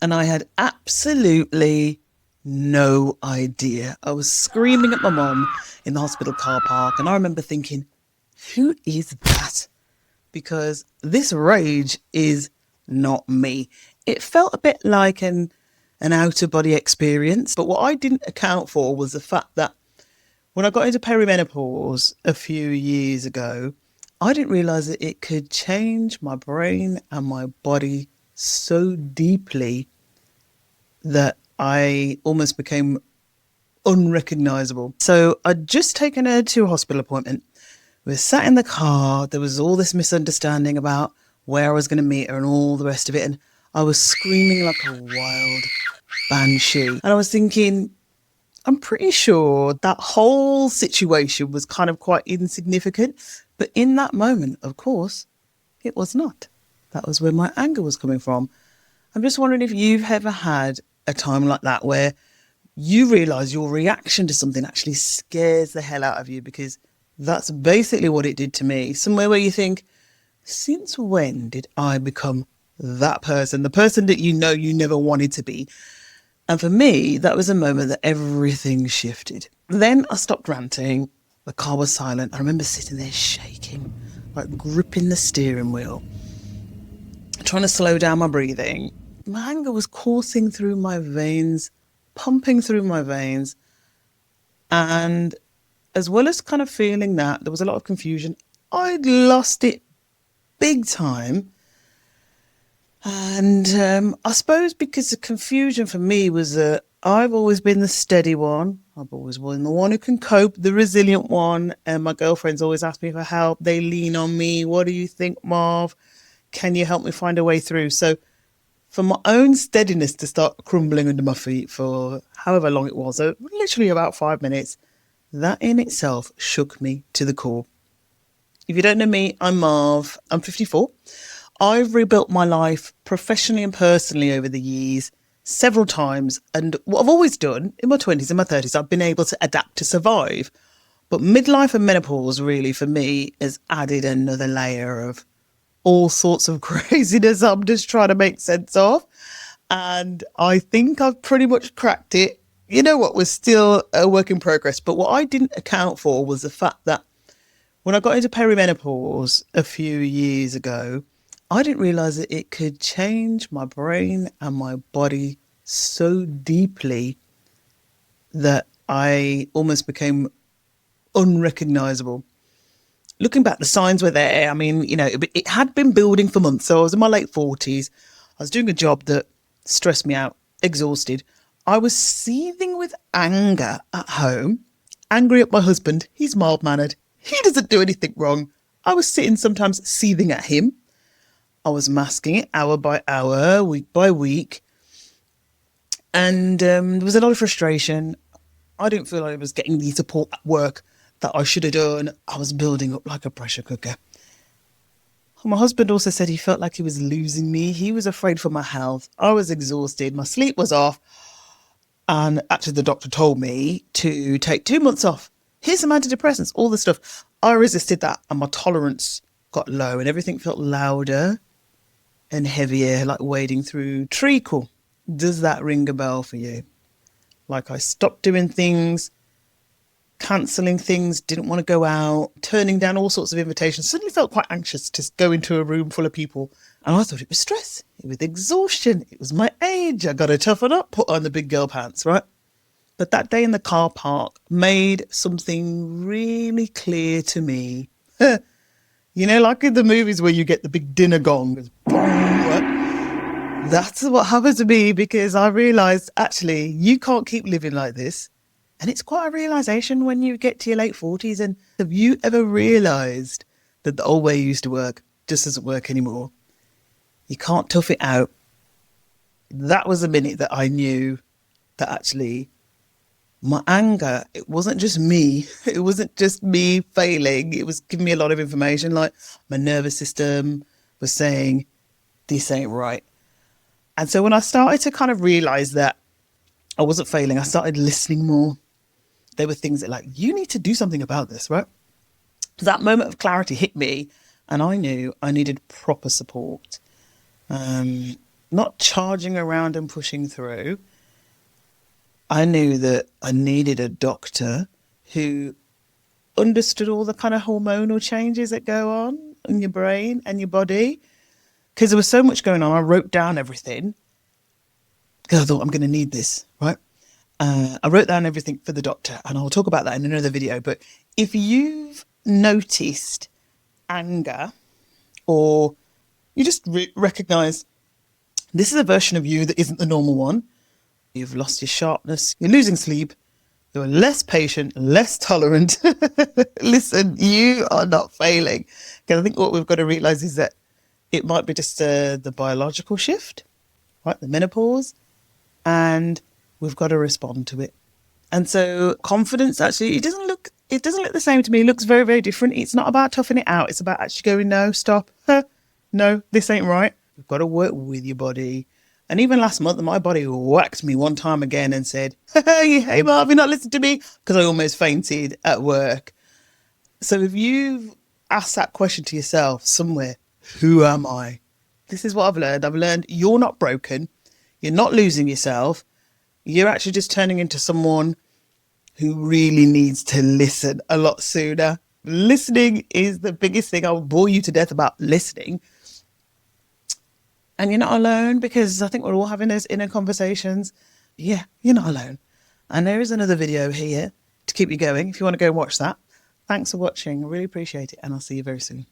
and I had absolutely no idea. I was screaming at my mum in the hospital car park, and I remember thinking, who is that? Because this rage is not me. It felt a bit like an out of body experience, but what I didn't account for was the fact that when I got into perimenopause a few years ago, I didn't realize that it could change my brain and my body so deeply that I almost became unrecognizable. So I'd just taken her to a hospital appointment. We were sat in the car. There was all this misunderstanding about where I was going to meet her and all the rest of it. And I was screaming like a wild banshee. And I was thinking, I'm pretty sure that whole situation was kind of quite insignificant. But in that moment, of course, it was not. That was where my anger was coming from. I'm just wondering if you've ever had a time like that where you realise your reaction to something actually scares the hell out of you, because that's basically what it did to me. Somewhere where you think, since when did I become that person, the person that you know you never wanted to be? And for me, that was a moment that everything shifted. Then I stopped ranting. The car was silent. I remember sitting there shaking, like gripping the steering wheel, trying to slow down my breathing. My anger was coursing through my veins, pumping through my veins. And as well as kind of feeling that, there was a lot of confusion. I'd lost it big time. And I suppose because the confusion for me was that I've always been the steady one. I've always been the one who can cope, the resilient one. And my girlfriends always ask me for help. They lean on me. What do you think, Marv? Can you help me find a way through? So for my own steadiness to start crumbling under my feet for however long it was, so literally about 5 minutes, that in itself shook me to the core. If you don't know me, I'm Marv. I'm 54. I've rebuilt my life professionally and personally over the years several times. And what I've always done in my 20s and my 30s, I've been able to adapt to survive. But midlife and menopause really, for me, has added another layer of all sorts of craziness I'm just trying to make sense of. And I think I've pretty much cracked it. You know what, we're still a work in progress. But what I didn't account for was the fact that when I got into perimenopause a few years ago, I didn't realize that it could change my brain and my body so deeply that I almost became unrecognizable. Looking back, the signs were there. I mean, it had been building for months. So I was in my late 40s. I was doing a job that stressed me out, exhausted. I was seething with anger at home, angry at my husband. He's mild-mannered. He doesn't do anything wrong. I was sitting sometimes seething at him. I was masking it hour by hour, week by week. And there was a lot of frustration. I didn't feel like I was getting the support at work that I should have done. I was building up like a pressure cooker. My husband also said he felt like he was losing me. He was afraid for my health. I was exhausted. My sleep was off. And actually, the doctor told me to take 2 months off. Here's some antidepressants, all the stuff. I resisted that, and my tolerance got low, and everything felt louder and heavier, like wading through treacle. Does that ring a bell for you? Like I stopped doing things, cancelling things, didn't want to go out, turning down all sorts of invitations. Suddenly felt quite anxious to go into a room full of people. And I thought it was stress, it was exhaustion, it was my age. I got to toughen up, put on the big girl pants, right? But that day in the car park made something really clear to me. Like in the movies where you get the big dinner gong. Boom, right? That's what happened to me, because I realised, actually, you can't keep living like this. And it's quite a realisation when you get to your late 40s. And have you ever realised that the old way you used to work just doesn't work anymore? You can't tough it out. That was the minute that I knew that actually my anger, it wasn't just me. It wasn't just me failing. It was giving me a lot of information. Like my nervous system was saying, this ain't right. And so when I started to kind of realize that I wasn't failing, I started listening more. There were things that like, you need to do something about this, right? That moment of clarity hit me, and I knew I needed proper support. not charging around and pushing through. I knew that I needed a doctor who understood all the kind of hormonal changes that go on in your brain and your body. Because there was so much going on, I wrote down everything because I thought I'm going to need this, right? I wrote down everything for the doctor, and I'll talk about that in another video. But if you've noticed anger, or you just recognize this is a version of you that isn't the normal one, you've lost your sharpness, you're losing sleep, you're less patient, less tolerant. Listen, you are not failing. Because I think what we've got to realize is that it might be just the biological shift, right? The menopause, and we've got to respond to it. And so confidence, actually, it doesn't look the same to me. It looks very, very different. It's not about toughing it out. It's about actually going, no, stop. No, this ain't right. We've got to work with your body. And even last month, my body whacked me one time again and said, hey, Marv, you're not listening to me, because I almost fainted at work. So if you've asked that question to yourself somewhere, who am I? This is what I've learned. I've learned you're not broken. You're not losing yourself. You're actually just turning into someone who really needs to listen a lot sooner. Listening is the biggest thing. I will bore you to death about listening. And you're not alone, because I think we're all having those inner conversations. Yeah, you're not alone. And there is another video here to keep you going if you want to go and watch that. Thanks for watching. I really appreciate it. And I'll see you very soon.